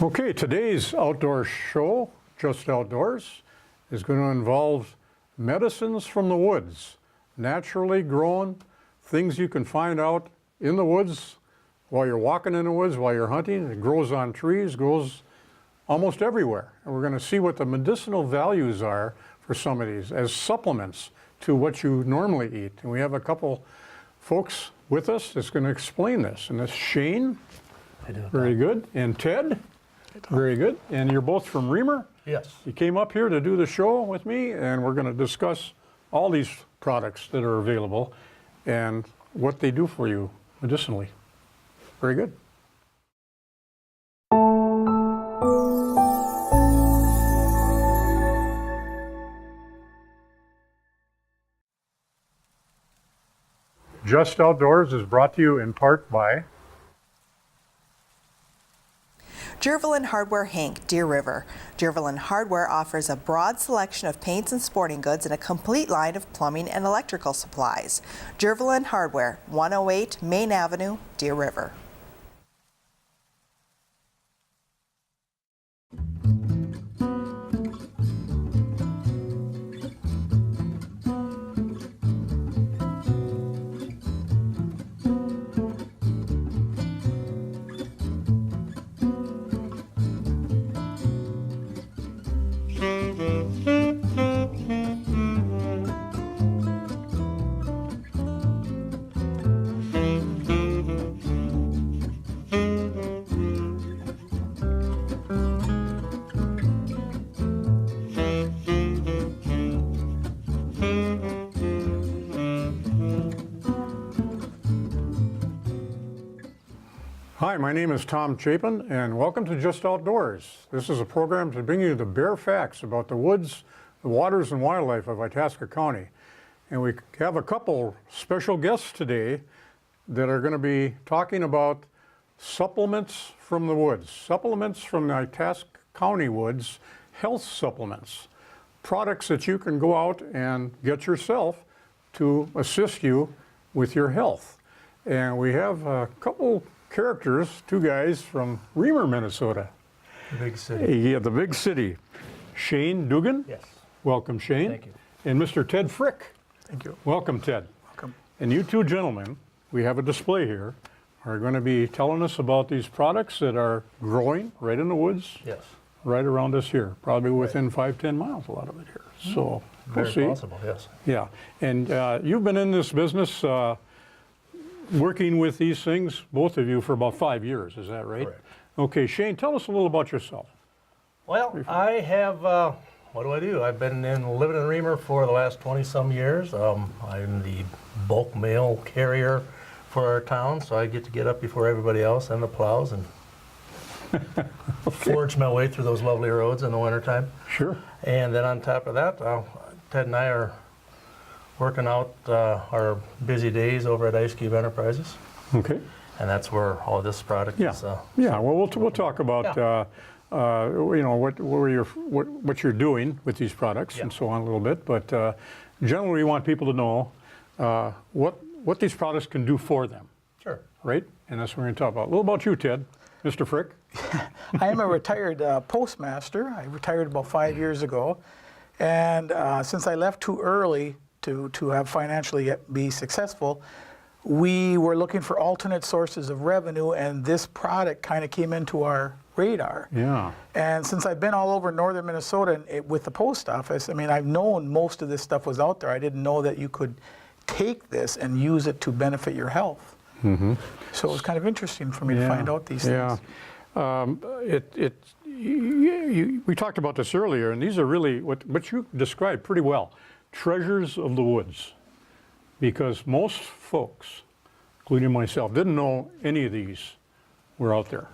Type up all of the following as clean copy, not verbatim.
Okay, today's outdoor show, Just Outdoors, is going to involve medicines from the woods, naturally grown, things you can find out in the woods while you're walking in the woods, while you're hunting. It grows on trees, grows almost everywhere. And we're going to see what the medicinal values are for some of these as supplements to what you normally eat. And we have a couple folks with us that's going to explain this. And that's Shane, very good, and Ted. Very good. And you're both from Reamer? Yes. You came up here to do the show with me, and we're going to discuss all these products that are available and what they do for you medicinally. Very good. Just Outdoors is brought to you in part by Jervalin Hardware Hank, Deer River. Jervalin Hardware offers a broad selection of paints and sporting goods and a complete line of plumbing and electrical supplies. Jervalin Hardware, 108 Main Avenue, Deer River. Hi, my name is Tom Chapin, and welcome to Just Outdoors. This is a program to bring you the bare facts about the woods, the waters, and wildlife of Itasca County. And we have a couple special guests today that are going to be talking about supplements from the woods, supplements from the Itasca County woods, health supplements, products that you can go out and get yourself to assist you with your health. And we have a couple characters, two guys from Reamer, Minnesota. The big city. Yeah, the big city. Shane Dugan. Yes. Welcome, Shane. Thank you. And Mr. Ted Frick. Thank you. Welcome, Ted. Welcome. And you two gentlemen, we have a display here, are going to be telling us about these products that are growing right in the woods, Yes. right around us here, probably within 5-10 miles, a lot of it here. So we'll Very see. possible, yes. Yeah. And you've been in this business working with these things, both of you, for about 5 years, is that right? Correct. Okay, Shane, tell us a little about yourself. Well, I have, what do? I've been living in Reamer for the last 20-some years. I'm the bulk mail carrier for our town, so I get to get up before everybody else and the plows and forge my way through those lovely roads in the wintertime. Sure. And then on top of that, Ted and I are working out our busy days over at Ice Cube Enterprises, Okay. and that's where all this product Yeah. is. Yeah. Well, we'll talk about you know what you're doing with these products and so on a little bit. But generally, we want people to know what these products can do for them. Sure. Right. And that's what we're going to talk about. A little about you, Ted, Mr. Frick. I am a retired postmaster. I retired about 5 years ago. And since I left too early to have financially be successful, we were looking for alternate sources of revenue, and this product kind of came into our radar. Yeah. And since I've been all over northern Minnesota with the post office, I mean, I've known most of this stuff was out there. I didn't know that you could take this and use it to benefit your health. Mm-hmm. So it was kind of interesting for me to find out these things. We talked about this earlier, and these are really what you described pretty well. Treasures of the woods, because most folks, including myself, didn't know any of these were out there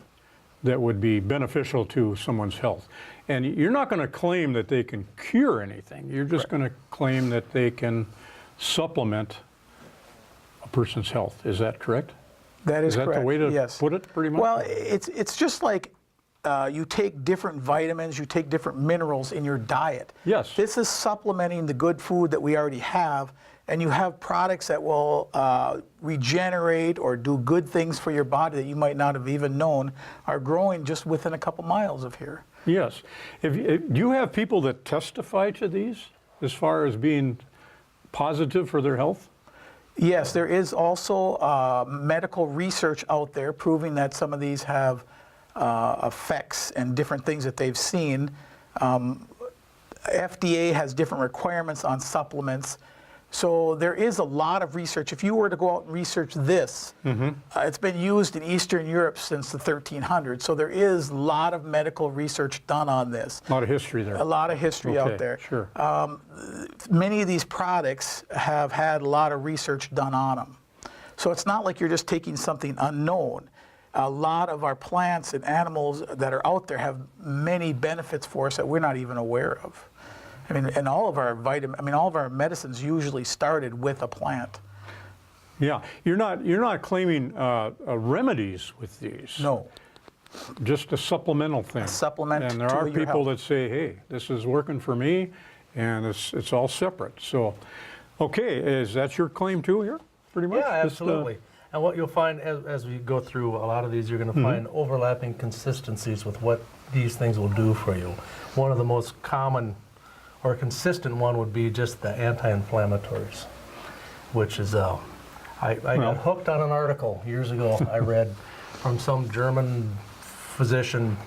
that would be beneficial to someone's health. And you're not going to claim that they can cure anything. You're just going to claim that they can supplement a person's health. Is that correct? That is correct. Is that the way to yes. put it, pretty much? Well, it's just like you take different vitamins, you take different minerals in your diet. Yes. This is supplementing the good food that we already have and you have products that will regenerate or do good things for your body that you might not have even known are growing just within a couple miles of here. Yes. Do you have people that testify to these as far as being positive for their health? Yes, there is also medical research out there proving that some of these have effects and different things that they've seen. FDA has different requirements on supplements. So there is a lot of research. If you were to go out and research this, it's been used in Eastern Europe since the 1300s. So there is a lot of medical research done on this. A lot of history there. A lot of history out there. Sure. Many of these products have had a lot of research done on them. So it's not like you're just taking something unknown. A lot of our plants and animals that are out there have many benefits for us that we're not even aware of. I mean, and all of our all of our medicines usually started with a plant. Yeah, you're not claiming remedies with these. No. Just a supplemental thing. A supplement and there to are your people health. that say, hey, this is working for me, and it's all separate. So, okay, is that your claim too here, pretty much? Yeah, Just, absolutely. And what you'll find as we go through a lot of these, you're going to find overlapping consistencies with what these things will do for you. One of the most common or consistent one would be just the anti-inflammatories, which is, I got hooked on an article years ago I read from some German physician,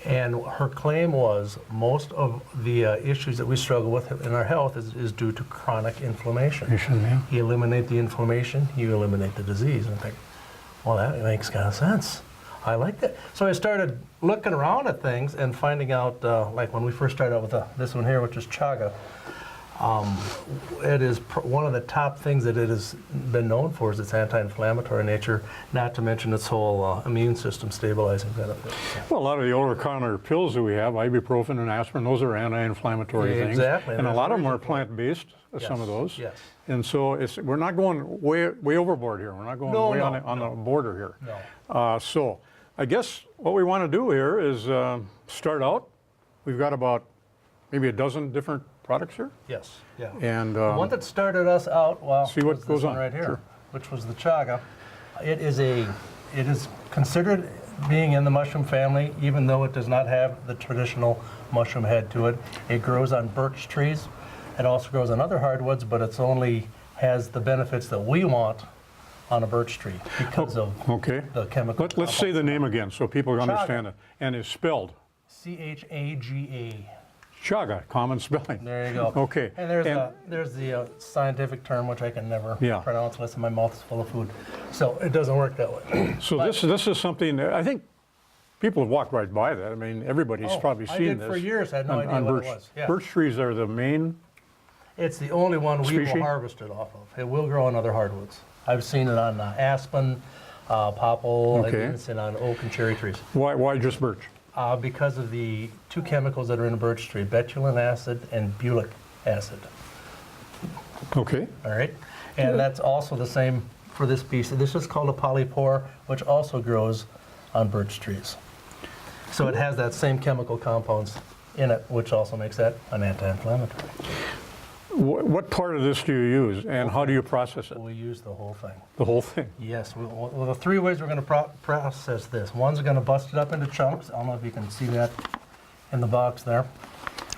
and her claim was most of the issues that we struggle with in our health is due to chronic inflammation. You eliminate the inflammation, you eliminate the disease. And I think, well, that makes kind of sense. I like that. So I started looking around at things and finding out, like when we first started out with this one here, which is Chaga, it is one of the top things that it has been known for is its anti-inflammatory nature, not to mention its whole immune system stabilizing benefits. Well, a lot of the over-the-counter pills that we have, ibuprofen and aspirin, those are anti-inflammatory things. Exactly. And a lot of them are plant-based, some of those. Yes. And so we're not going way overboard here. We're not going on the border here. No. So I guess what we want to do here is start out. We've got about maybe a dozen different products here. Yes. Yeah. And The one that started us out, see what was this goes one on. right here, Sure. which was the Chaga. It is considered being in the mushroom family, even though it does not have the traditional mushroom head to it. It grows on birch trees. It also grows on other hardwoods, but it's only has the benefits that we want on a birch tree because of the chemical. Let's say the name again so people understand it. And it's spelled Chaga. Chaga, common spelling. There you go. Okay. And there's the scientific term, which I can never pronounce unless my mouth is full of food. So it doesn't work that way. So this is something that I think people have walked right by that. I mean, everybody's probably seen this. I did for years. I had no idea what it was. Yeah. Birch trees are the main. It's the only one we species? will harvest it off of. It will grow on other hardwoods. I've seen it on aspen, popple, I've even seen it on oak and cherry trees. Why just birch? Because of the two chemicals that are in a birch tree, betulin acid and butyric acid. Okay. All right? And that's also the same for this piece. This is called a polypore, which also grows on birch trees. So it has that same chemical compounds in it, which also makes that an anti-inflammatory. What part of this do you use, and how do you process it? We use the whole thing. The whole thing? Yes. Well, the three ways we're going to process this. One's going to bust it up into chunks. I don't know if you can see that in the box there.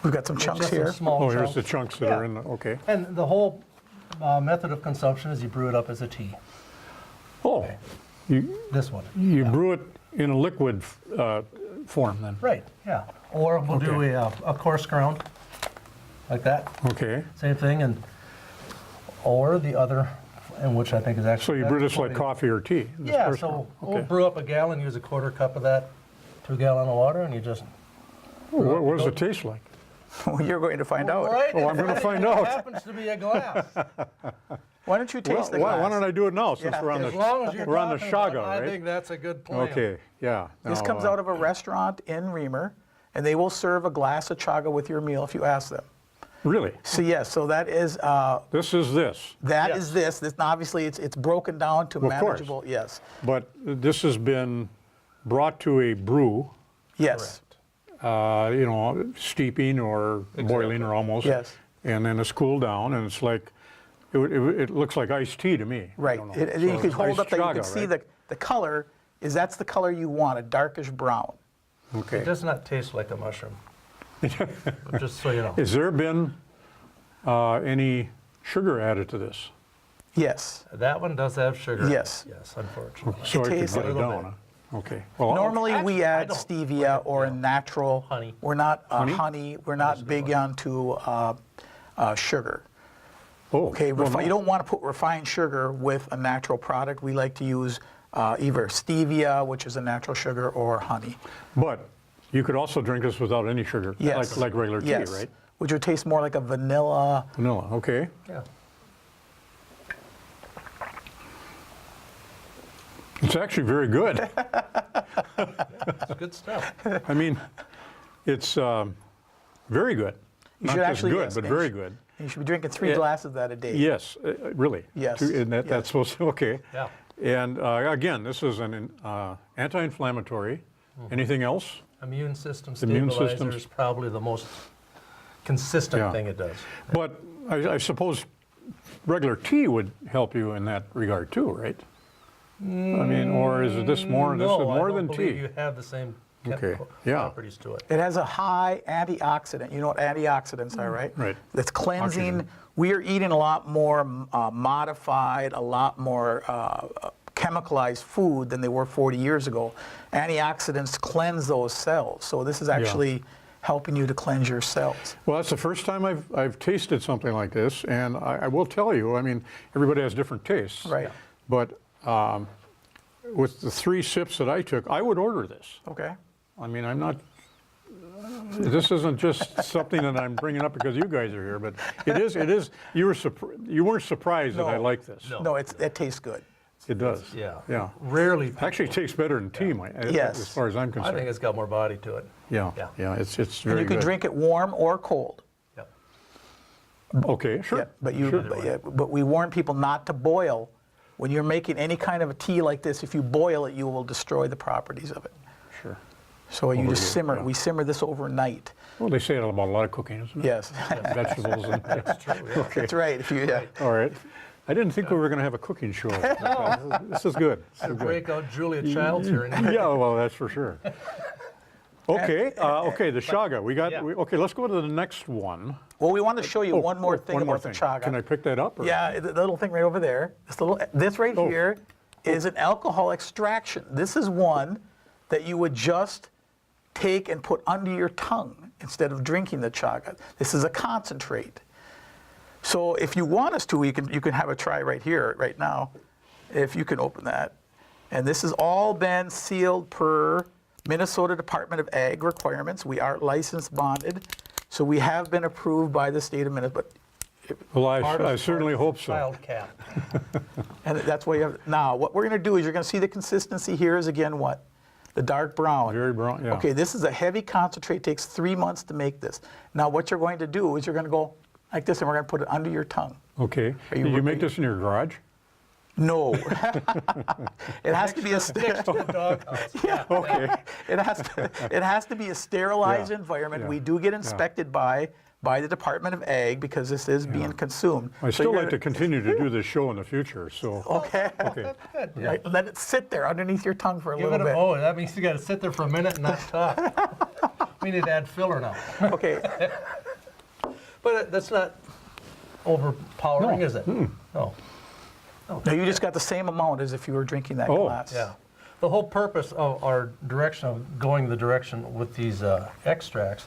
We've got some chunks Just some here. small Oh, here's chunks. the chunks that are in the, okay. And the whole method of consumption is you brew it up as a tea. Oh, This one. you brew it in a liquid form then? Right, yeah. Or we'll do a coarse ground, like that. Okay. Same thing, or the other, and which I think is So actually. you brew this like coffee or tea? this Yeah, first so one? we'll brew up a gallon, use a quarter cup of that, 2 gallons of water, and you just. What does it taste like? You're going to find out. Right? Oh, I'm going to find It out. happens to be a glass. Why don't you taste the glass? Why don't I do it now since Yeah, we're on As long as you're we're on the talking about it, Chaga, I right? think that's a good plan. Okay, yeah. This Now, comes out of a restaurant in Reamer, and they will serve a glass of chaga with your meal if you ask them. Really? So yes, so that is This is this. this. This obviously it's broken down to Of course. manageable. Yes, But this has been brought to a brew, yes, steeping or boiling or almost. Yes. And then it's cooled down, and it's like, it looks like iced tea to me. I Right. don't know. You So could hold iced up that you chaga, can see right? the color that's the color you want, a darkish brown. Okay. It does not taste like a mushroom. Just so you know. Has there been any sugar added to this? Yes. That one does have sugar. in it. Yes. Yes, unfortunately. So I could tastes get a it little down, bit. huh? Okay. Well, Normally Actually, we I add don't stevia or a natural. Honey. We're not Honey? honey. We're not big onto sugar. oh, Okay, well, no. you don't want to put refined sugar with a natural product. We like to use either stevia, which is a natural sugar, or honey. But you could also drink this without any sugar, Yes. like regular tea, Yes. right? Which would taste more like a vanilla. Vanilla, okay. Yeah. It's actually very good. It's good stuff. I mean, it's very good. You Not should just actually good, yes, but and very you should- good. You should be drinking 3 Yeah. glasses of that a day. Yes, really. Yes, And yes. that's supposed to, okay. Yeah. And again, this is an anti-inflammatory. Anything else? Immune system Immune stabilizer systems. is probably the most consistent Yeah. thing it does. But I suppose regular tea would help you in that regard too, right? I mean, or is this more? This is No, more I don't than believe tea. you have the same Okay, chemical yeah. properties to it. It has a high antioxidant. You know what antioxidants are, right? Right. That's cleansing. Oxygen. We are eating a lot more modified, a lot more chemicalized food than they were 40 years ago. Antioxidants cleanse those cells. So this is actually helping you to cleanse your cells. Well, that's the first time I've tasted something like this, and I will tell you. I mean, everybody has different tastes. Right. But with the 3 sips that I took, I would order this. Okay. I mean, I'm not. This isn't just something that I'm bringing up because you guys are here, but it is. It is. You weren't surprised that I No. like this. No. No, it tastes good. It does. Yeah. Yeah. Rarely. Actually, it tastes better than tea, Yes. as far as I'm I concerned. think it's got more body to it. Yeah. Yeah. Yeah. It's And very you can good. drink it warm or cold. Yep. Okay. Sure. Yeah, but you, Sure. but we warn people not to boil. When you're making any kind of a tea like this, if you boil it, you will destroy the properties of it. Sure. So you just here, simmer. yeah. We simmer this overnight. Well, they say it about a lot of cooking, isn't it? Yes, Vegetables. And, That's true. Yeah. that's right. If you, yeah. all right. I didn't think we were going to have a cooking show. This is good. This is good. Break out Julia Childs here. And Yeah, well, that's for sure. Okay, okay, the Chaga. We got. Yeah. Okay, let's go to the next one. Well, we want to show you one more thing One more about the thing. chaga. Can I pick that up? Or? Yeah, the little thing right over there. This right Oh. here is an alcohol extraction. This is one that you would just take and put under your tongue instead of drinking the chaga. This is a concentrate. So if you want us to, you can have a try right here, right now, if you can open that. And this has all been sealed per Minnesota Department of Ag requirements. We are licensed bonded, so we have been approved by the state of Minnesota. Well, Part I of certainly hope so. Child cap. And that's why you have, now, what we're going to do is you're going to see the consistency here is again what? The dark brown. Very brown, yeah. Okay, this is a heavy concentrate. Takes 3 months to make this. Now, what you're going to do is you're going to go like this, and we're going to put it under your tongue. Okay. Are you Did you make ready? this in your garage? No. It has to be a Next to the doghouse. Yeah. Okay. it has to be a sterilized Yeah, environment. yeah, We do get inspected by the Department of Ag because this is being consumed. I So still you're like to continue to do this show in the future. So. Okay. Okay. Right, let it sit there underneath your tongue for a Give little it a bit. oh, that means you got to sit there for a minute and not talk. We need to add filler now. Okay. But that's not overpowering, No. is it? No. Now you just got the same amount as if you were drinking that Oh. glass. Yeah. The whole purpose of our direction of going the direction with these extracts,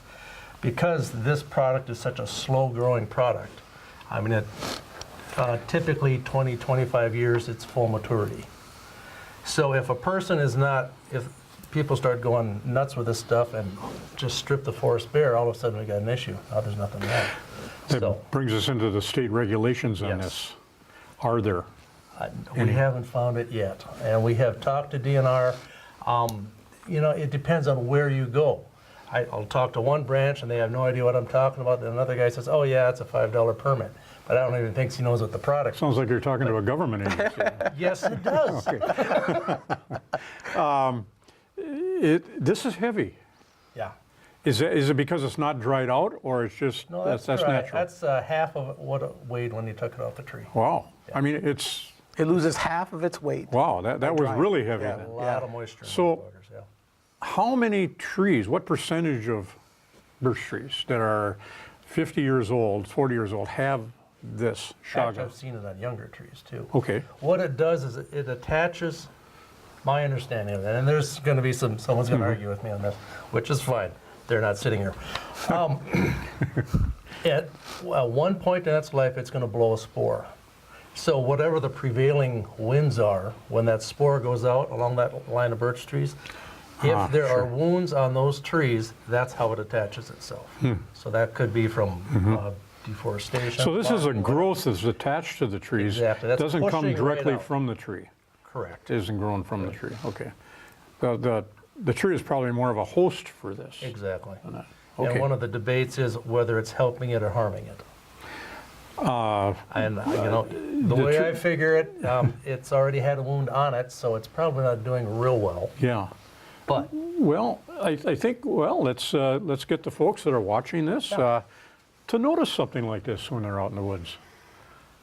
because this product is such a slow-growing product. I mean, it typically 20, 25 years, it's full maturity. So if a person is not, if people start going nuts with this stuff and just strip the forest bare, all of a sudden we got an issue. Now there's nothing there. That So brings us into the state regulations on Yes. this. Are there? we haven't found it yet, and we have talked to DNR. You know, it depends on where you go. I'll talk to one branch, and they have no idea what I'm talking about. Then another guy says, "Oh yeah, it's a $5 permit," but I don't even think he knows what the product. Sounds like you're talking to a government agency. Yes, it does. This is heavy. Yeah. Is it because it's not dried out, or it's just, No, that's dry. natural? That's half of what it weighed when you took it off the tree. Wow. I mean, it's, It loses half of its weight. wow, that was drying. really heavy Yeah. then. A lot of moisture in So- those buggers, yeah. How many trees, what percentage of birch trees that are 50 years old, 40 years old, have this Actually, Chaga? I've seen it on younger trees too. Okay. What it does is it attaches, my understanding of that, and there's going to be someone's going to argue with me on this, which is fine. They're not sitting here. At one point in its life, it's going to blow a spore. So whatever the prevailing winds are, when that spore goes out along that line of birch trees, if there are wounds on those trees, that's how it attaches itself. So that could be from deforestation. So this is a logging, growth that's attached to the trees. Exactly. That's Doesn't come pushing right directly out. from the tree. Correct. It isn't grown from the tree. Okay. The tree is probably more of a host for this. Exactly. Okay. And one of the debates is whether it's helping it or harming it. And the way I figure it, it's already had a wound on it, so it's probably not doing real well. Yeah. But Well, I think, well, let's get the folks that are watching this to notice something like this when they're out in the woods.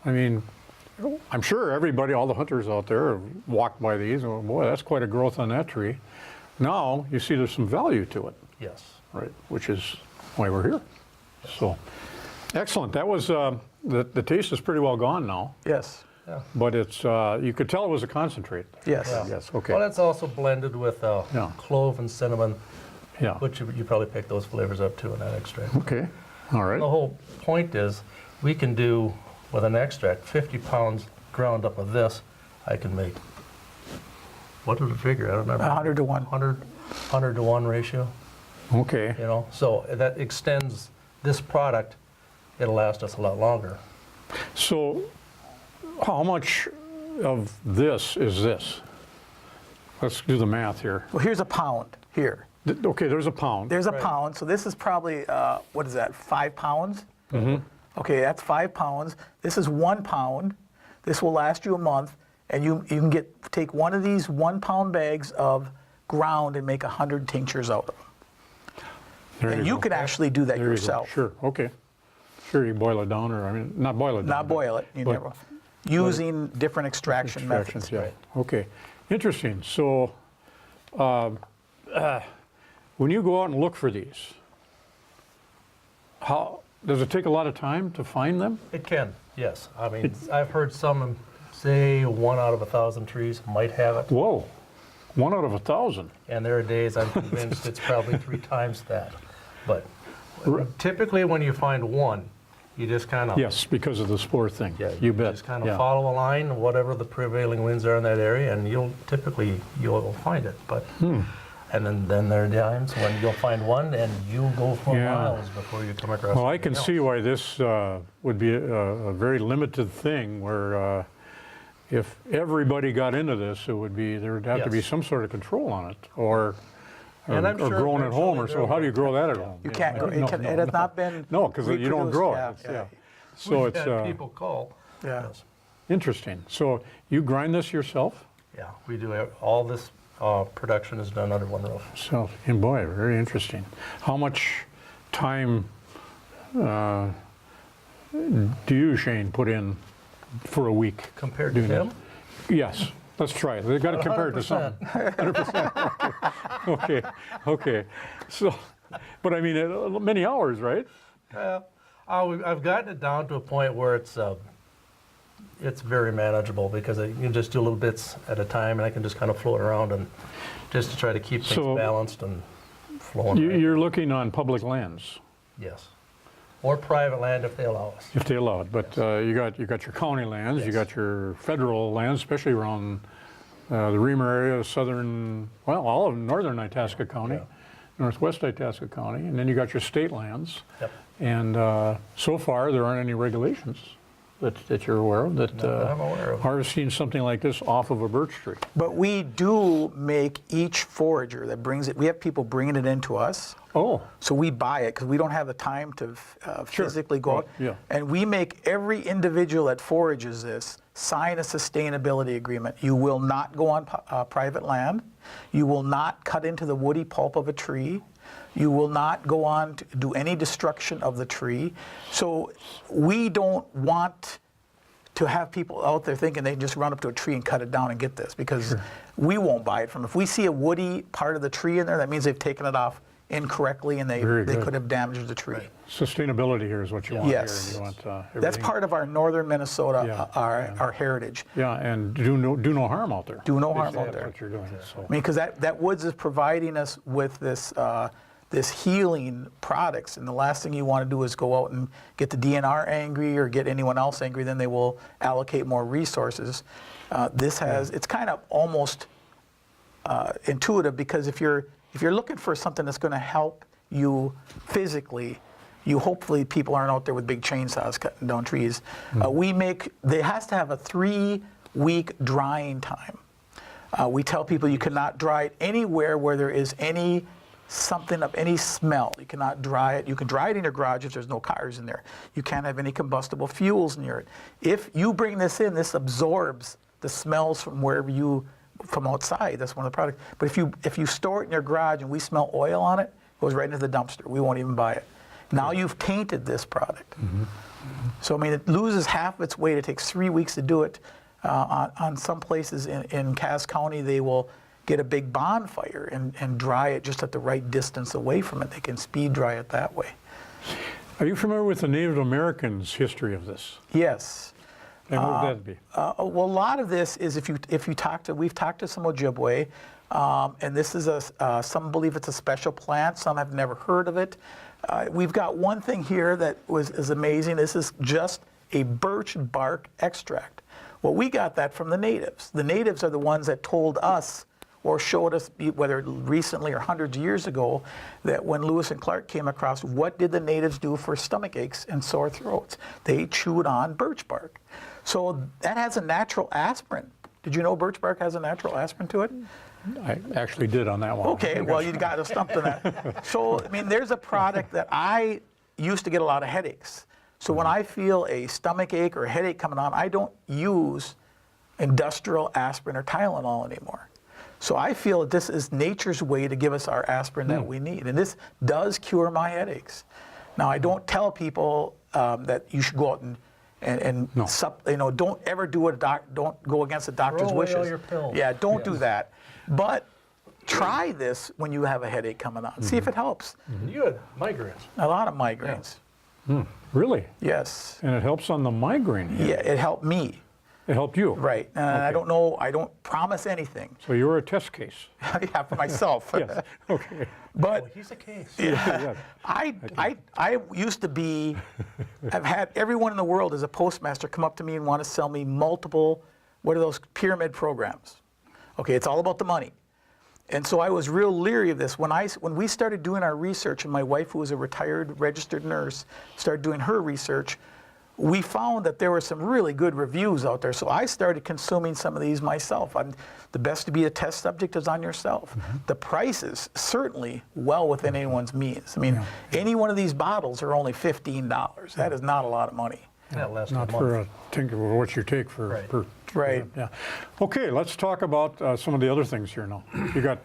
I mean, I'm sure everybody, all the hunters out there have walked by these, and, boy, that's quite a growth on that tree. Now, you see there's some value to it, yes, right, which is why we're here. So, excellent. That was, the taste is pretty well gone now, Yes. yeah. but it's, you could tell it was a concentrate. Yes. Yeah. Yes, okay. Well, it's also blended with Yeah. clove and cinnamon, Yeah, which you probably pick those flavors up too in that extract. okay, all right. The whole point is we can do, with an extract, 50 pounds ground up of this, I can make, what did it figure? I don't remember. 100 to 1. 100 to 1 ratio, Okay. you know? So that extends this product, it'll last us a lot longer. So, how much of this is this? Let's do the math here. Well, here's a pound here. Okay, there's a pound. There's a Right. pound. So this is probably, what is that, 5 pounds? Okay, that's 5 pounds. This is 1 pound. This will last you a month. And you can take one of these 1 pound bags of ground and make 100 tinctures out of them. There And you go. could actually do that There you go. yourself. Sure, okay. Sure, you boil it down, or, I mean, not boil it down. Not boil it. You but never. Using different extraction extractions, methods. yeah. Okay, interesting. So, when you go out and look for these, how, does it take a lot of time to find them? It can, yes. I mean, I've heard some say 1 out of 1,000 trees might have it. Whoa, 1 out of 1,000. And there are days I'm convinced it's probably 3 times that. But typically when you find one, you just kind of, Yes, because of the spore thing. You bet. just kind of Yeah. follow a line, whatever the prevailing winds are in that area, and you'll find it. But and then there are times when you'll find one, and you'll go for Yeah. miles before you come across. Well, I something can else. see why this would be a very limited thing, where if everybody got into this, there would have to be Yes. some sort of control on it, or And I'm sure grown at home, or eventually so. How do you grow that at home? You can't. know? It has not been. No, because you don't grow it. reproduced. It's- Yeah. So We've it's had people call. Yeah. Yes. interesting. So you grind this yourself? Yeah, we do. All this production is done under one roof. So, and boy, very interesting. How much time do you, Shane, put in for a week? Compared to doing this? him, Yes, let's try it. They've got to compare it to something. 100%. Okay. So, but I mean, many hours, right? I've gotten it down to a point where it's very manageable because you can just do little bits at a time, and I can just kind of float around and just to try to keep things So, balanced and flowing. right. You're looking on public lands, Yes, or private land if they allow us. if they allow it. But you got your county lands, you Yes. got your federal lands, especially around the Reamer area, southern, well, all of northern Itasca County, Yeah. northwest Itasca County, and then you got your state lands. Yep. And so far, there aren't any regulations that you're aware of that that I'm aware of. harvesting something like this off of a birch tree. But we do make each forager that brings it. We have people bringing it into us Oh, So we buy it because we don't have the time to physically go out. Yeah. And we make every individual that forages this sign a sustainability agreement. You will not go on private land. You will not cut into the woody pulp of a tree. You will not go on to do any destruction of the tree. So we don't want to have people out there thinking they can just run up to a tree and cut it down and get this, because we won't buy it from them. If we see a woody part of the tree in there, that means they've taken it off incorrectly and they good. could have damaged the tree. sustainability here is what you want Yes. here. And you want, That's everything- part of our northern Minnesota, Yeah, our heritage. Yeah, and do no harm out there. Do no harm Basically, out there. That's what you're doing. So. I mean, because that woods is providing us with this this healing products, and the last thing you want to do is go out and get the DNR angry or get anyone else angry. Then they will allocate more resources. It's kind of almost intuitive, because if you're looking for something that's going to help you physically, hopefully people aren't out there with big chainsaws cutting down trees. They has to have a 3-week drying time. We tell people you cannot dry it anywhere where there is something of any smell. You cannot dry it. You can dry it in your garage if there's no cars in there. You can't have any combustible fuels near it. If you bring this in, this absorbs the smells from from outside. That's one of the products. But if you store it in your garage and we smell oil on it, it goes right into the dumpster. We won't even buy it. Now you've tainted this product. So I mean, it loses half of its weight. It takes 3 weeks to do it. On some places in Cass County, they will get a big bonfire and dry it just at the right distance away from it. They can speed dry it that way. Are you familiar with the Native Americans' history of this? Yes. And what would that be? Well, a lot of this is we've talked to some Ojibwe, and this is some believe it's a special plant. Some have never heard of it. We've got one thing here that is amazing. This is just a birch bark extract. Well, we got that from the natives. The natives are the ones that told us, or showed us, whether recently or hundreds of years ago, that when Lewis and Clark came across, what did the natives do for stomach aches and sore throats? They chewed on birch bark. So that has a natural aspirin. Did you know birch bark has a natural aspirin to it? I actually did on that one. Okay, well, you got us stumped on that. So, I mean, there's a product that I used to get a lot of headaches. So when I feel a stomach ache or a headache coming on, I don't use industrial aspirin or Tylenol anymore. So I feel that this is nature's way to give us our aspirin that we need. And this does cure my headaches. Now, I don't tell people that you should go out and don't ever do what don't go against the doctor's Throw away wishes. all your pills. Yeah, don't do that. But try this when you have a headache coming on. See if it helps. You had migraines. A lot of migraines. Really? Yes. And it helps on the migraine here. Yeah, it helped me. It helped you? Right. And I don't know, I don't promise anything. So you were a test case? Yeah, for myself. Yes. Okay. But He's a case. Yeah. I used to I've had everyone in the world as a postmaster come up to me and want to sell me multiple, what are those, pyramid programs. Okay, it's all about the money. And so I was real leery of this. When we started doing our research, and my wife, who was a retired registered nurse, started doing her research, we found that there were some really good reviews out there. So I started consuming some of these myself. The best to be a test subject is on yourself. The price is certainly well within anyone's means. I mean, any one of these bottles are only $15. That is not a lot of money. That lasts Not a for month. a tinker, what you take for Right. per. Right. Yeah. Okay, let's talk about some of the other things here now. You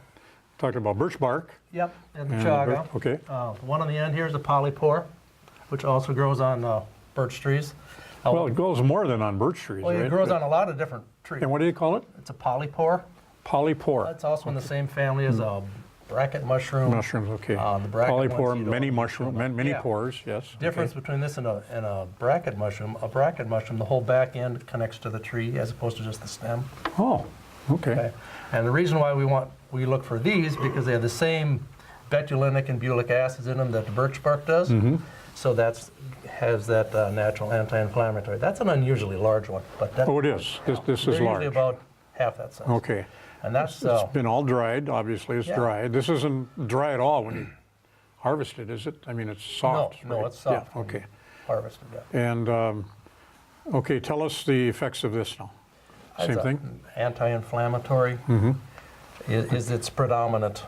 talked about birch bark. Yep, and the and chaga. Okay. The one on the end here is a polypore, which also grows on birch trees. Well, it grows more than on birch trees, Well, right? it grows on a lot of different trees. And what do you call it? It's a polypore. Polypore. That's also in the same family as a bracket mushroom. Mushrooms, okay. The bracket Polypore, ones you many don't- mushroom, many Yeah. pores, yes. Difference okay. between this and a bracket mushroom. A bracket mushroom, the whole back end connects to the tree as opposed to just the stem. Oh, okay. Okay. And the reason why we look for these because they have the same betulinic and butyric acids in them that the birch bark does. So has that natural anti-inflammatory. That's an unusually large one, but Oh, it is. This is they're large. usually about half that size. Okay. And that's It's been all dried, obviously it's Yeah. dried. This isn't dry at all when you harvest it, is it? I mean, it's soft. No, right? it's soft. Yeah, okay. harvested. Yeah. And, okay, tell us the effects of this now. Same It's a thing? Anti-inflammatory is its predominant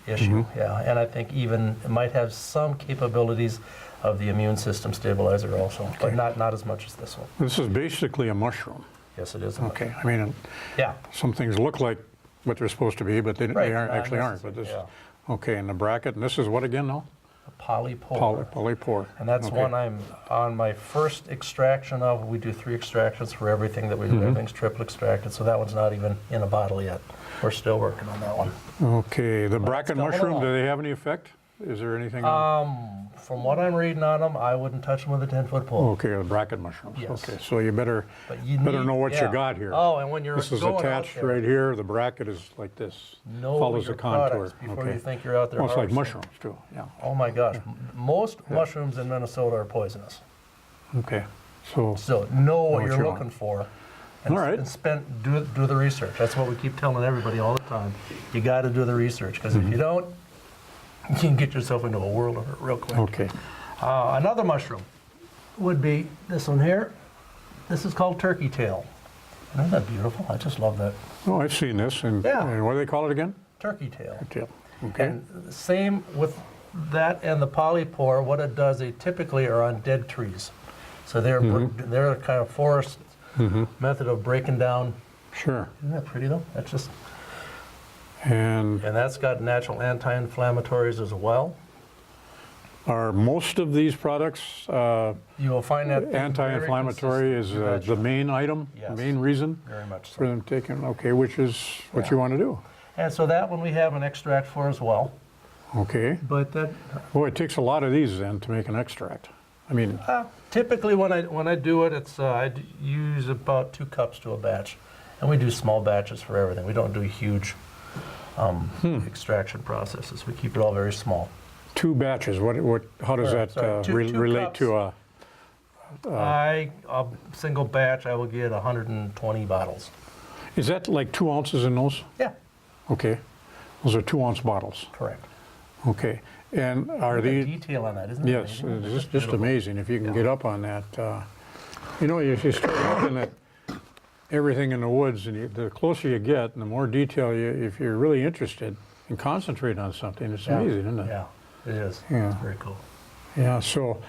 issue, yeah. And I think even it might have some capabilities of the immune system stabilizer also, but not as much as this one. This is basically a mushroom. Yes, it is. Okay, I mean, Yeah. some things look like what they're supposed to be, but they Right, aren't, not actually aren't. But this, necessary, okay, and the bracket, and this is what again now? A Polypore. Polypore. And that's Okay. one I'm on my first extraction of. We do 3 extractions for everything that we do. Everything's triple extracted, so that one's not even in a bottle yet. We're still working on that one. Okay, the bracket coming mushroom, along. do they have any effect? Is there anything? on- From what I'm reading on them, I wouldn't touch them with a 10-foot pole. Okay, the bracket mushrooms. Yes. Okay, so you better But you better need- know what yeah. you got here. Oh, and when you're This is going out attached there, right here. The bracket is like this. know follows your the contour. products before Okay. you think you're out there Well, it's like harvesting. mushrooms too. Yeah. Oh my gosh, most mushrooms in Minnesota are poisonous. Okay. So So know what you're you're looking on. for. And, All right. and do the research. That's what we keep telling everybody all the time. You got to do the research, because if you don't, you can get yourself into a world of it real quick. okay. Another mushroom would be this one here. This is called turkey tail. Isn't that beautiful? I just love that. Oh, I've seen this. And, Yeah. and what do they call it again? Turkey tail. Tail. Okay. And same with that and the polypore. What it does, they typically are on dead trees. So they're a kind of forest method of breaking down. Sure. Isn't that pretty though? That's just, And and that's got natural anti-inflammatories as well. are most of these products You will find that very anti-inflammatory is consistent. the main item, Yes. main reason Very much for so. them taking? Okay, which is what you want to do. And so that one we have an extract for as well. Okay. But that Boy, it takes a lot of these then to make an extract. I mean, typically when I do it, it's use about 2 cups to a batch, and we do small batches for everything. We don't do huge extraction processes. We keep it all very small. 2 batches. How does Sure, that sorry, two relate cups. to a? A single batch, I will get 120 bottles. Is that like 2 ounces in those? Yeah, Okay, those are 2-ounce bottles. correct. Okay, and are The these? detail on that, isn't it? Yes, amazing? it's just beautiful. amazing if you can get up on that. You know, you start looking at everything in the woods, and the closer you get, and the more detail if you're really interested and concentrate on something, it's amazing, isn't it? Yeah, it is. Yeah. It's very cool. Yeah. So,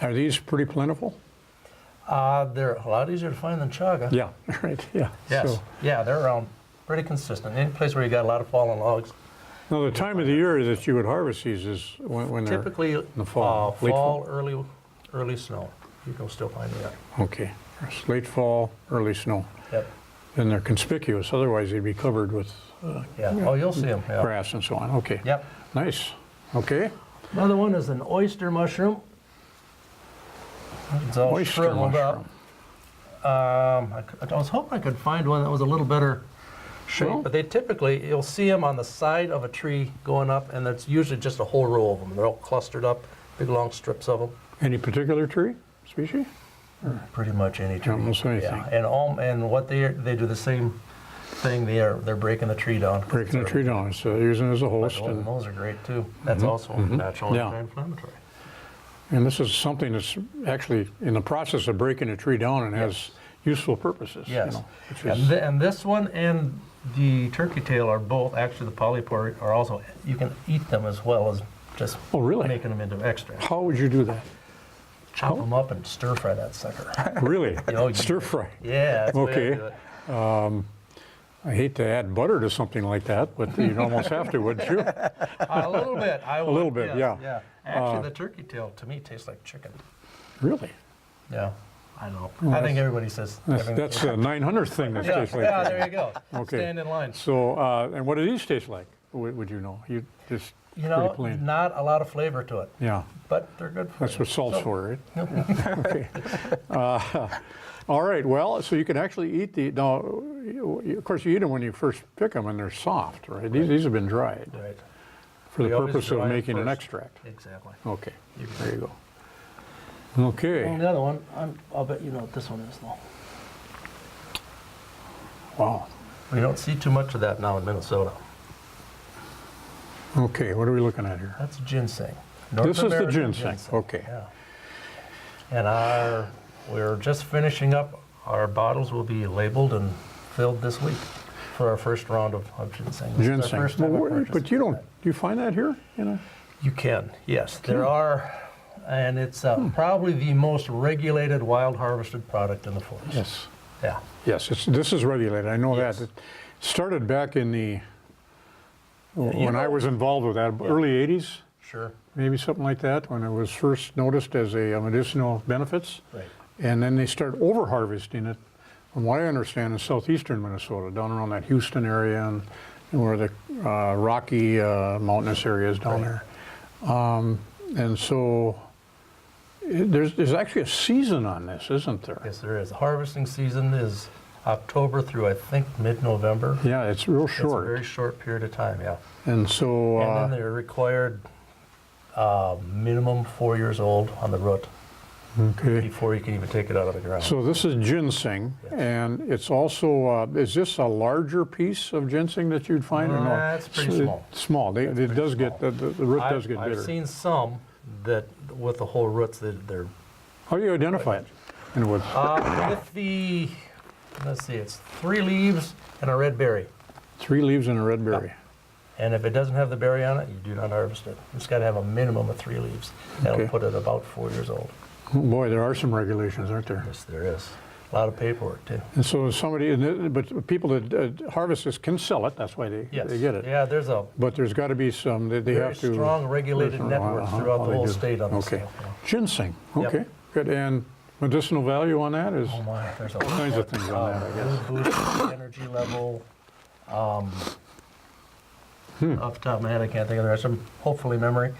are these pretty plentiful? They're a lot easier to find than chaga. Yeah. Right. Yeah. Yes. So, Yeah, they're around pretty consistent. Any place where you got a lot of fallen logs. now, the time of the year that you would harvest these is when they're Typically, the fall, late fall, early snow. You can still find that. okay, it's late fall, early snow. Yep. And they're conspicuous. Otherwise, they'd be covered with Yeah. Oh, you'll see them. Yeah. grass and so on. Okay. Yep. Nice. Okay. Another one is an oyster mushroom. It's all Oyster shriveled mushroom. up. I was hoping I could find one that was a little better shape, Well- but they typically, you'll see them on the side of a tree going up, and that's usually just a whole row of them. They're all clustered up, big long strips of them. Any particular tree species? Pretty much any tree. Almost anything. Yeah. And what they do the same thing. They're breaking the tree down. Breaking the tree down, so using it as a host. Those, And, those are great too. That's also natural Yeah. anti-inflammatory. and this is something that's actually in the process of breaking a tree down and has useful purposes. you Yes. know, which And, is- and this one and the turkey tail are both, actually the polypore are also, you can eat them as well as just Oh, really? making them into extract. How would you do that? Chop them up and stir fry that sucker. Really? know, you- Stir fry. Yeah, that's the way I Okay. do it. I hate to add butter to something like that, but you'd almost have to, wouldn't you? A little bit. I would, little bit, yes, yeah. Actually, the turkey tail to me tastes like chicken. Really? Yeah, I know. I think everybody says. everything That's tastes the 900th thing that yeah, tastes like yeah, that. there you go. Okay. Stand in line. So, and what do these taste like? Would you know? You just You pretty know, plain. not a lot of flavor to it, Yeah, but they're good for that's you. what salt's So- for, right? Yeah. Okay. All right. Well, so you can actually eat the. Now, of course, you eat them when you first pick them, and they're soft, right? These have been dried Right. for the We always purpose of dry 'em making an first. extract. Exactly. Okay. You can- There you go. And Okay. the other one, I'll bet you know what this one is, though. Wow. We don't see too much of that now in Minnesota. Okay. What are we looking at here? That's ginseng. North This is the American ginseng. Okay. Yeah. And we're just finishing up. Our bottles will be labeled and filled this week for our first round of ginseng. This is our Ginseng. first time Well, of purchasing but you don't that. you find that here? You know? You can, yes. There are, and it's probably the most regulated wild harvested product in the forest. Yes. Yeah. Yes, this is regulated. I know Yes. that. It started back in the, when I know- was involved with that, early 80s, Sure. maybe something like that, when it was first noticed as a medicinal benefits. Right. And then they started over-harvesting it, from what I understand, in southeastern Minnesota, down around that Houston area and where the rocky mountainous areas down there. And so there's actually a season on this, isn't there? Yes, there is. The harvesting season is October through, I think, mid-November. Yeah, it's real It's a short. very short period of time, yeah. And so, And then they're required minimum 4 years old on the root okay. before you can even take it out of the ground. So this is ginseng, Yes. and it's also, is this a larger piece of ginseng that you'd find? Or no? Nah, it's pretty small. Small. It pretty does get, small. the root does get bitter. I've seen some that with the whole roots, they're How do you identify it in wood? with the, let's see, it's 3 leaves and a red berry. 3 leaves and a red berry. And if it doesn't have the berry on it, you do not harvest it. It's got to have a minimum of 3 leaves. That'll Okay. put it about 4 years old. Oh, boy, there are some regulations, aren't there? Yes, there is. A lot of paperwork, too. And so somebody, but people that harvest this can sell it, that's why they Yes. get it. Yeah, there's a But there's got to be some, they very have to. strong regulated Uh-huh, network uh-huh, throughout how the they whole do. state on this Okay. stuff. Yeah. Ginseng, Yep. okay, good. And medicinal value on that is Oh my, there's all kinds of things on that, I guess. Mood boost, energy level. Off the top of my head, I can't think of the rest of them. Hopefully memory,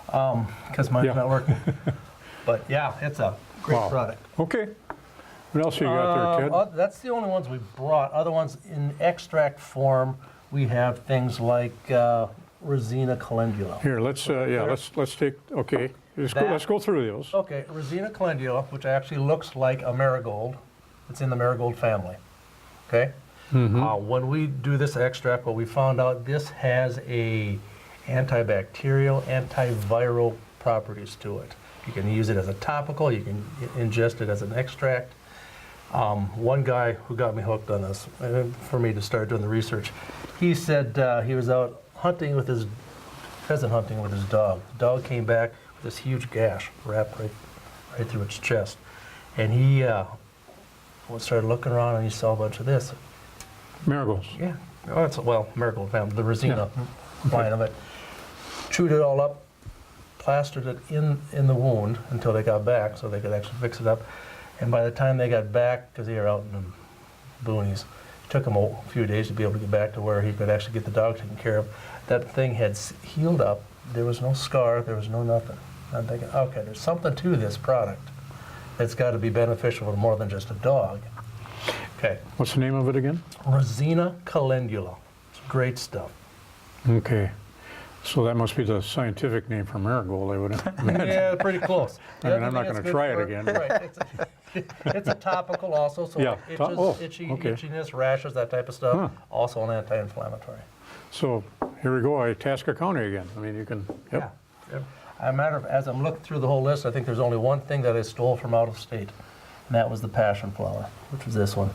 because mine's Yeah. not working. But yeah, it's a great Wow. product. Okay. What else you got there, Ted? That's the only ones we brought. Other ones in extract form, we have things like Rosina Calendula. Here, let's take, okay, let's go through those. Okay, Rosina Calendula, which actually looks like a marigold. It's in the marigold family. Okay? When we do this extract, what we found out, this has a antibacterial, antiviral properties to it. You can use it as a topical, you can ingest it as an extract. One guy who got me hooked on this, for me to start doing the research, he said he was out hunting with his, pheasant hunting with his dog. The dog came back with this huge gash wrapped right through its chest. And he started looking around and he saw a bunch of this. Marigolds. Yeah, oh, it's marigold family, the Rosina line of it. Chewed it all up, plastered it in the wound until they got back so they could actually fix it up. And by the time they got back, because they were out in the boonies, it took them a few days to be able to get back to where he could actually get the dog taken care of. That thing had healed up. There was no scar. There was no nothing. I'm thinking, okay, there's something to this product that's got to be beneficial for more than just a dog. Okay. What's the name of it again? Rosina Calendula. It's great stuff. Okay. So that must be the scientific name for marigold, I would imagine. Yeah, pretty close. I mean, I'm not gonna try it again. Right. It's a topical also, so Yeah. Okay. itchiness, rashes, that type of stuff. Huh. Also an anti-inflammatory. So here we go, Itasca County again. I mean, you can, yep. Yeah. As a matter of, as I'm looking through the whole list, I think there's only one thing that I stole from out of state, and that was the passion flower, which was this one.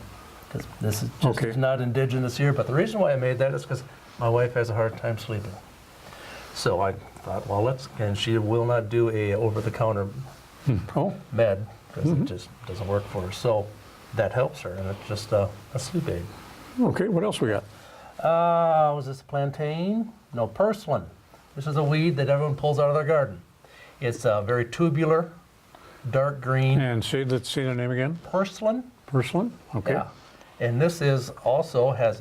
Because this is just Okay. not indigenous here, but the reason why I made that is because my wife has a hard time sleeping. So I thought, well, and she will not do a over-the-counter Oh, med because it just doesn't work for her. So that helps her, and it's just a sleep aid. okay, what else we got? Was this plantain? No, purslane. This is a weed that everyone pulls out of their garden. It's very tubular, dark green. And say the name again? Purslane. Purslane? Okay. Yeah. And this is also has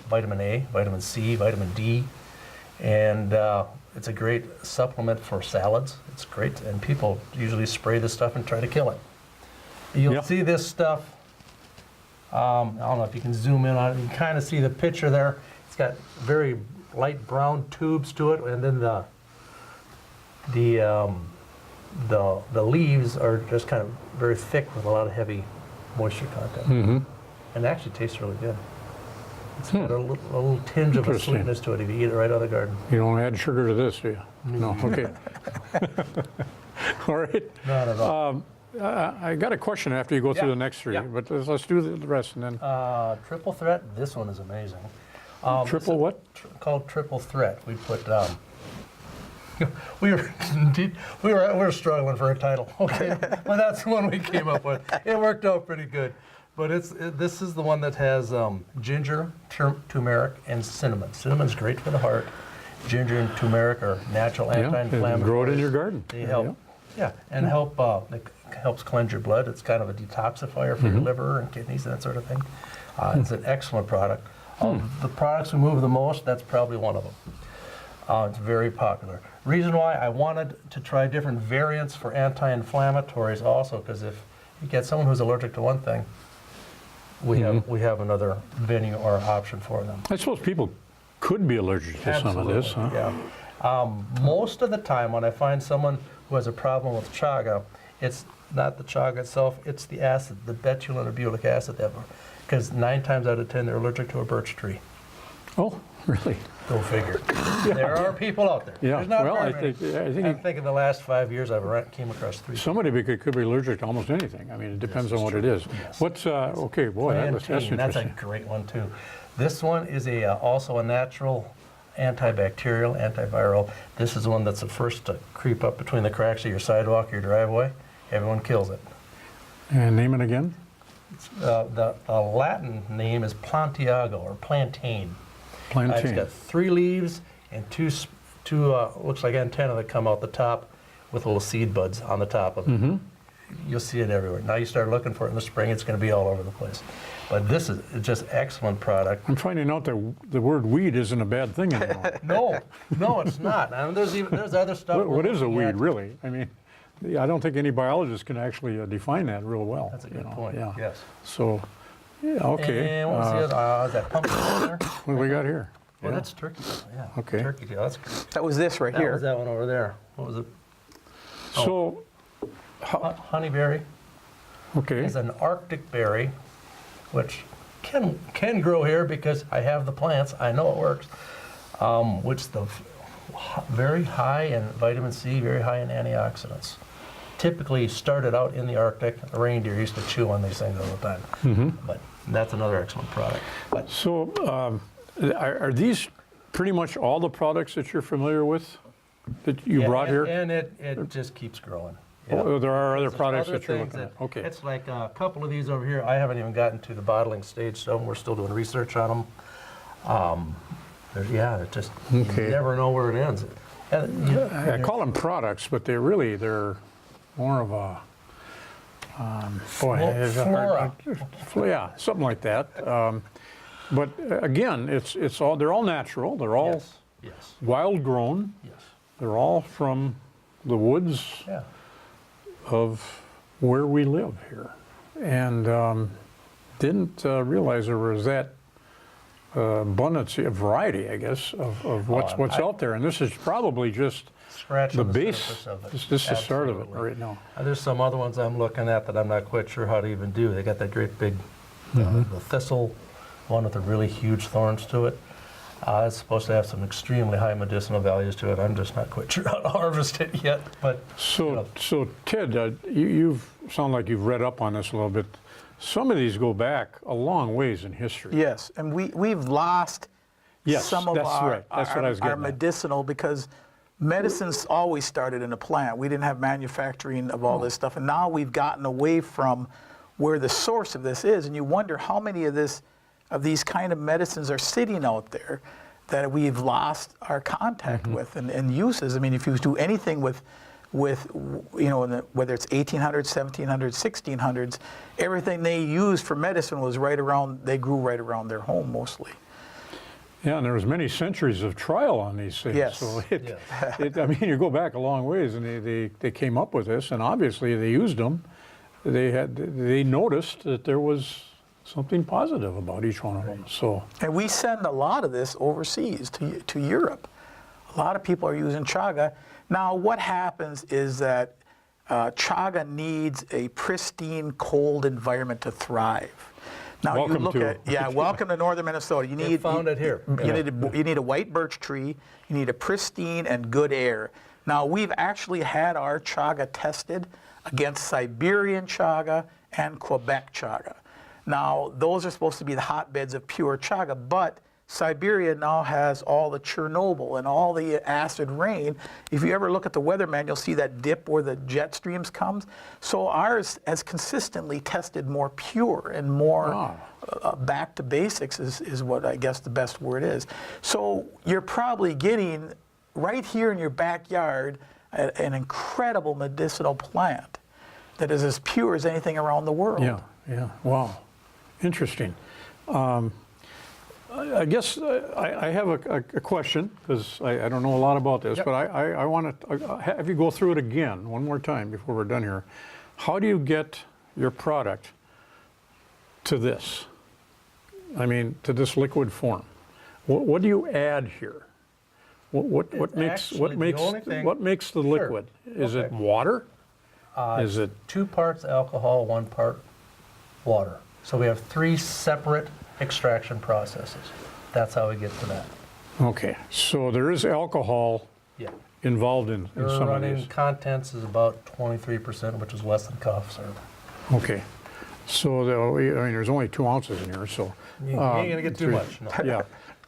vitamin A, vitamin C, vitamin D, and it's a great supplement for salads. It's great, and people usually spray this stuff and try to kill it. You'll Yeah. see this stuff. I don't know if you can zoom in on it. You can kind of see the picture there. It's got very light brown tubes to it, and then the leaves are just kind of very thick with a lot of heavy moisture content. Mm-hmm. And it actually tastes really good. It's got a little tinge of a Interesting. sweetness to it if you eat it right out of the garden. You don't add sugar to this, do you? No, okay. All right. Not at all. I got a question after you go through Yeah, the next three, yeah. but let's do the rest and then. Triple threat, this one is amazing. Triple what? Called triple threat. We put we were struggling for a title, okay, but that's the one we came up with. It worked out pretty good, but this is the one that has ginger, turmeric, and cinnamon. Cinnamon's great for the heart. Ginger and turmeric are natural anti-inflammatories. Grow it in your garden. They help, and it helps cleanse your blood. It's kind of a detoxifier for your liver and kidneys and that sort of thing. It's an excellent product. The products we move the most, that's probably one of them. It's very popular. Reason why I wanted to try different variants for anti-inflammatories also, because if you get someone who's allergic to one thing, we have another venue or option for them. I suppose people could be allergic to some of this, huh? Yeah. Most of the time when I find someone who has a problem with chaga, it's not the chaga itself, it's the acid, the betulin or butyric acid, because 9 times out of 10 they're allergic to a birch tree. Oh, really? Go figure. There are people out there. Yeah. There's not Well, I very many. I think in the last 5 years I've came across 3. Somebody could be allergic to almost anything. I mean, it depends on what it is. Yes. What's, okay, boy, that's Plantain, that's a interesting. great one too. This one is also a natural antibacterial, antiviral. This is the one that's the first to creep up between the cracks of your sidewalk or your driveway. Everyone kills it. And name it again? The Latin name is Plantiago or Plantain. Plantain. It's got 3 leaves and two looks like antennae that come out the top with little seed buds on the top of it. You'll see it everywhere. Now you start looking for it in the spring, it's going to be all over the place. But this is just excellent product. I'm finding out that the word weed isn't a bad thing anymore. No, it's not. I mean, there's other stuff. What is a weed, really? I mean, I don't think any biologist can actually define that real well. That's a good point. Yeah. Yes. So, yeah, okay. And what's the other? Is that pumpkin there? What do we got here? Well, Yeah. that's turkey tail. Yeah. Okay. Turkey tail. That's great. That was this right That here. was that one over there. What was it? So, Honeyberry okay. is an Arctic berry, which can grow here because I have the plants. I know it works. Which the very high in vitamin C, very high in antioxidants. Typically started out in the Arctic. The reindeer used to chew on these things all the time. But that's another excellent product. But So, are these pretty much all the products that you're familiar with that you brought here? And it just keeps growing. Oh, there are other There's products other that you're things looking at. that- Okay. It's like a couple of these over here. I haven't even gotten to the bottling stage, so we're still doing research on them. It just you Okay. never know where it ends. I call them products, but they're more of a, Flora. yeah, something like that. But again, they're all natural. They're all Yes. wild grown. Yes. They're all from the woods Yeah. of where we live here, and didn't realize there was that abundance, a variety, I guess, of what's out there. And this is probably just Scratching the the base. surface of it. This is the start of it Absolutely. right now. There's some other ones I'm looking at that I'm not quite sure how to even do. They got that great big the thistle one with the really huge thorns to it. It's supposed to have some extremely high medicinal values to it. I'm just not quite sure how to harvest it yet. But So Ted, you sound like you've read up on this a little bit. Some of these go back a long ways in history. Yes, and we've lost Yes, some of that's our, right. That's what I was our getting at. medicinal, because medicine's always started in a plant. We didn't have manufacturing of all this stuff, and now we've gotten away from where the source of this is, and you wonder how many of these kind of medicines are sitting out there that we've lost our contact with and uses. I mean, if you do anything with whether it's 1800s, 1700s, 1600s, everything they used for medicine was they grew right around their home mostly. Yeah, and there was many centuries of trial on these things. Yes. So I mean, you go back a long ways, and they came up with this, and obviously they used them. They noticed that there was something positive about each one of them. So, And we send a lot of this overseas to Europe. A lot of people are using chaga. Now, what happens is that chaga needs a pristine, cold environment to thrive. Now Welcome welcome to northern Minnesota. You found it here. You need a white birch tree. You need a pristine and good air. Now, we've actually had our chaga tested against Siberian chaga and Quebec chaga. Now, those are supposed to be the hotbeds of pure chaga, but Siberia now has all the Chernobyl and all the acid rain. If you ever look at the weatherman, you'll see that dip where the jet streams comes. So ours has consistently tested more pure and more back to basics is what I guess the best word is. So you're probably getting right here in your backyard an incredible medicinal plant that is as pure as anything around the world. Yeah, yeah, wow, interesting. I guess I have a question, because I don't know a lot about this, but I want to have you go through it again one more time before we're done here. How do you get your product to this? I mean, to this liquid form? What do you add here? What makes the liquid? Is it water? Is it 2 parts alcohol, 1 part water? So we have 3 separate extraction processes. That's how we get to that. okay? So there is alcohol involved in some of running these. contents is about 23%, which is less than cough syrup. Okay, so I mean, there's only 2 ounces in here, so You ain't gonna get too much. No. yeah.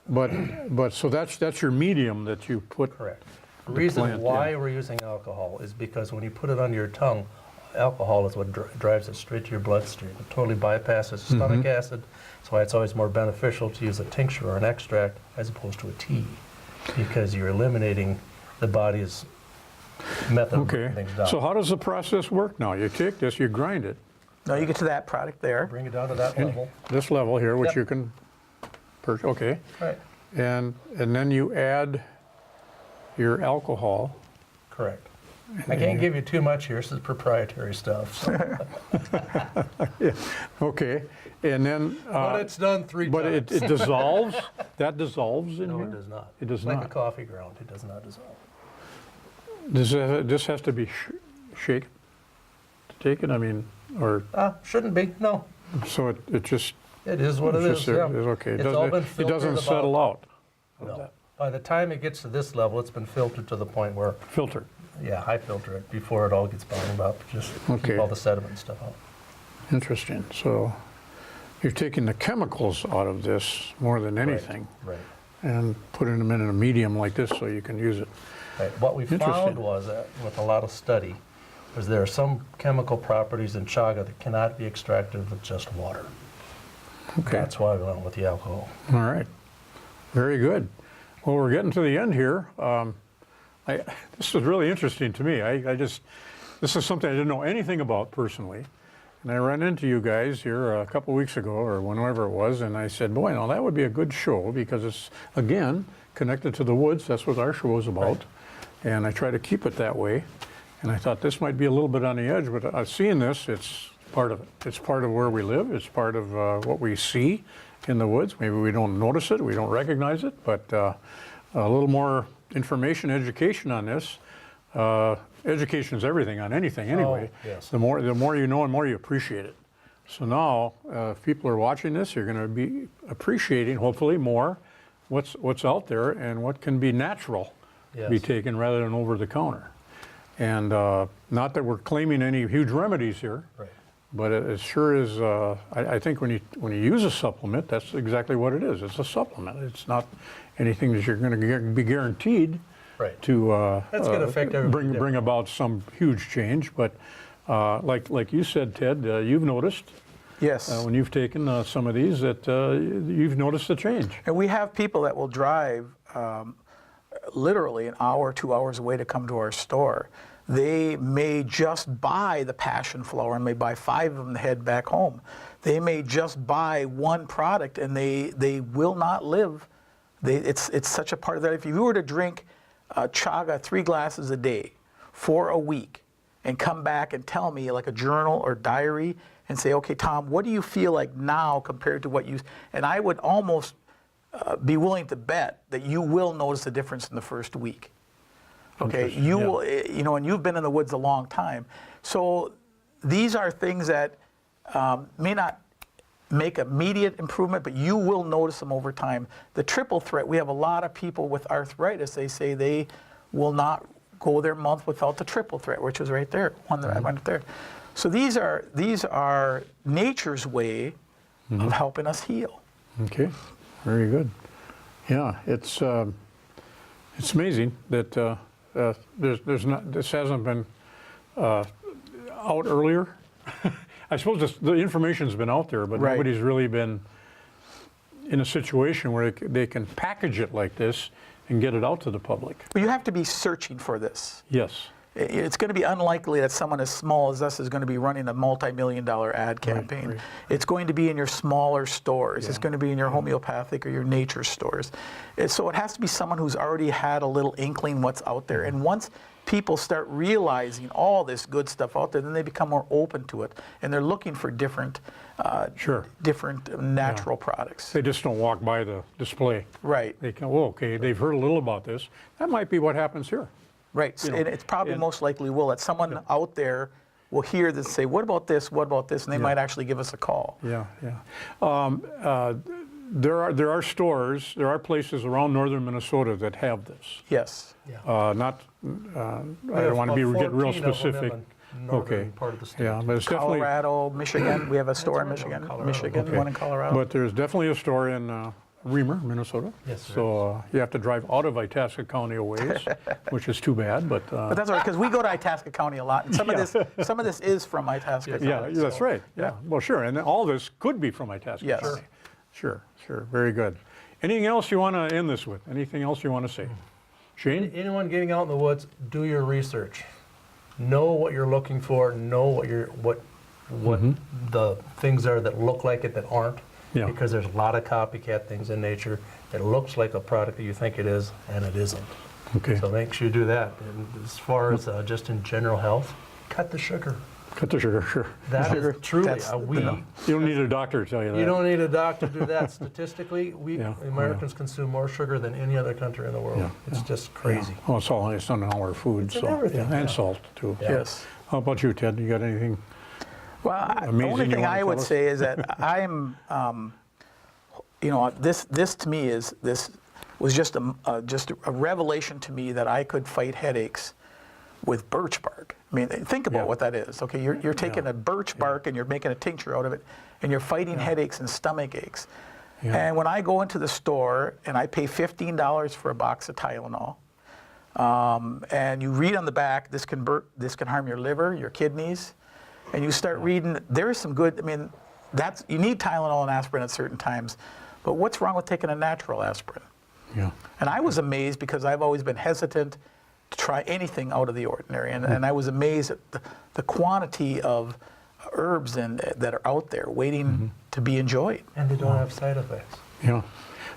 But so that's your medium that you put. Correct. The reason plant, why we're using alcohol is because when you put it under your tongue, alcohol is what drives it straight to your bloodstream. It totally bypasses stomach acid. That's why it's always more beneficial to use a tincture or an extract as opposed to a tea, because you're eliminating the body's method of breaking Okay, things down. so how does the process work now? You take this, you grind it, Now you get to that product there. Bring it down to that level. this level here, which Yep. you can, okay, Right. and then you add your alcohol. Correct. I can't give you too much here. This is proprietary stuff. So. Okay, and then. But it's done 3 But times. it dissolves? That dissolves in No, here? it does not. It does It's like not. a coffee ground. It does not dissolve. This has to be shaken to take it? I mean, or, Shouldn't be. No. so it just, It is what it it's is. just there, Yeah. it's okay. It's all been It filtered doesn't about- settle out. No. By the time it gets to this level, it's been filtered to the point where, Filtered. yeah, I filter it before it all gets bottled up. Just Okay. keep all the sediment and stuff out. Interesting. So you're taking the chemicals out of this more than anything Right. and putting them in a medium like this so you can use it. Right. What we Interesting. found was that with a lot of study, was there are some chemical properties in chaga that cannot be extracted with just water. Okay. That's why we went with the alcohol. All right. Very good. Well, we're getting to the end here. This was really interesting to me. This is something I didn't know anything about personally. And I ran into you guys here a couple weeks ago or whenever it was, and I said, boy, now that would be a good show because it's, again, connected to the woods. That's what our show is about. Right. And I try to keep it that way. And I thought this might be a little bit on the edge, but seeing this, it's part of it. It's part of where we live. It's part of what we see in the woods. Maybe we don't notice it, we don't recognize it, but a little more information, education on this. Education is everything on anything anyway. Oh, yes. The more you know, the more you appreciate it. So now, if people are watching this, you're going to be appreciating, hopefully, more what's out there and what can be natural be Yes. taken rather than over the counter. And not that we're claiming any huge remedies here, Right. but it sure is. I think when you use a supplement, that's exactly what it is. It's a supplement. It's not anything that you're going to be guaranteed Right. to That's gonna affect everybody bring about some huge change. But like you said, Ted, you've noticed Yes. when you've taken some of these that you've noticed a change. And we have people that will drive literally an hour, 2 hours away to come to our store. They may just buy the passion flower and may buy 5 of them to head back home. They may just buy one product and they will not live. It's such a part of that. If you were to drink chaga 3 glasses a day for a week and come back and tell me like a journal or diary and say, okay, Tom, what do you feel like now compared to what you, and I would almost be willing to bet that you will notice a difference in the first week. Okay, Interesting, you yeah. will, and you've been in the woods a long time. So these are things that may not make immediate improvement, but you will notice them over time. The triple threat, we have a lot of people with arthritis, they say they will not go their month without the triple threat, which is right there, one that I went there. So these are nature's way of helping us heal. Okay, very good. Yeah, it's amazing that this hasn't been out earlier. I suppose the information's been out there, but Right. nobody's really been in a situation where they can package it like this and get it out to the public. But you have to be searching for this. Yes. It's going to be unlikely that someone as small as us is going to be running a multi-million-dollar ad campaign. right. It's going to be in your smaller stores. It's going to be in your homeopathic or your nature stores. So it has to be someone who's already had a little inkling what's out there. And once people start realizing all this good stuff out there, then they become more open to it, and they're looking for different, different natural products. They just don't walk by the display. Right. They can, oh, okay, they've heard a little about this. That might be what happens here. Right, You know, and it's probably most likely will that someone out there will hear this and say, what about this, what about this, and they might actually give us a call. Yeah, yeah. There are stores, there are places around northern Minnesota that have this. Yes. I don't want to get real specific. Okay. Part of the state. Yeah, but it's definitely. Colorado, Michigan, we have a store in Michigan, Okay. one in Colorado. But there's definitely a store in Reamer, Minnesota. Yes, there So you have to drive out of Itasca County a ways, which is too bad, but. But that's all right, because we go to Itasca County a lot, and some of this is from Itasca County. Yeah, that's right. Yeah. Well, sure, and all this could be from Itasca Yes. County. Sure, very good. Anything else you want to end this with? Anything else you want to say? Shane? Anyone getting out in the woods, do your research. Know what you're looking for. Know what the things are that look like it that aren't. Yeah. Because there's a lot of copycat things in nature. It looks like a product that you think it is, and it isn't. Okay. So make sure you do that. And as far as just in general health, cut the sugar. Cut the sugar, sure. That is truly That's a we. You don't need a doctor to tell you that. You don't need a doctor to do that. Statistically, we Yeah, Americans consume more sugar than any other country in the world. Yeah, It's just crazy. Well, it's on our food, It's in so everything, and yeah. salt too. Yeah. Yes. How about you, Ted? You got anything? Well, the Amazing only you thing wanna I would tell us? say is that I'm, this to me was just a revelation to me that I could fight headaches with birch bark. I mean, think about what that is. Okay, you're taking a birch bark and you're making a tincture out of it, and you're fighting headaches and stomach aches. Yeah. And when I go into the store and I pay $15 for a box of Tylenol, and you read on the back, this can harm your liver, your kidneys, and you start reading, there is some good, I mean, you need Tylenol and aspirin at certain times, but what's wrong with taking a natural aspirin? Yeah. And I was amazed because I've always been hesitant to try anything out of the ordinary, and I was amazed at the quantity of herbs that are out there waiting to be enjoyed. And they don't have side effects. Yeah.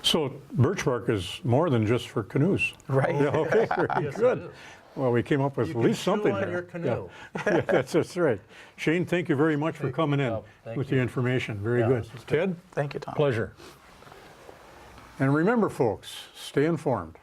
So birch bark is more than just for canoes. Right. Yeah, okay, very Yes, it good. is. Well, we came up with You at can least chew something on there. your canoe. Yeah, that's right. Shane, thank you very much for coming in Thank with you. the information. Very Yeah, good. this was good. Ted? Thank you, Tom. Pleasure. And remember, folks, stay informed.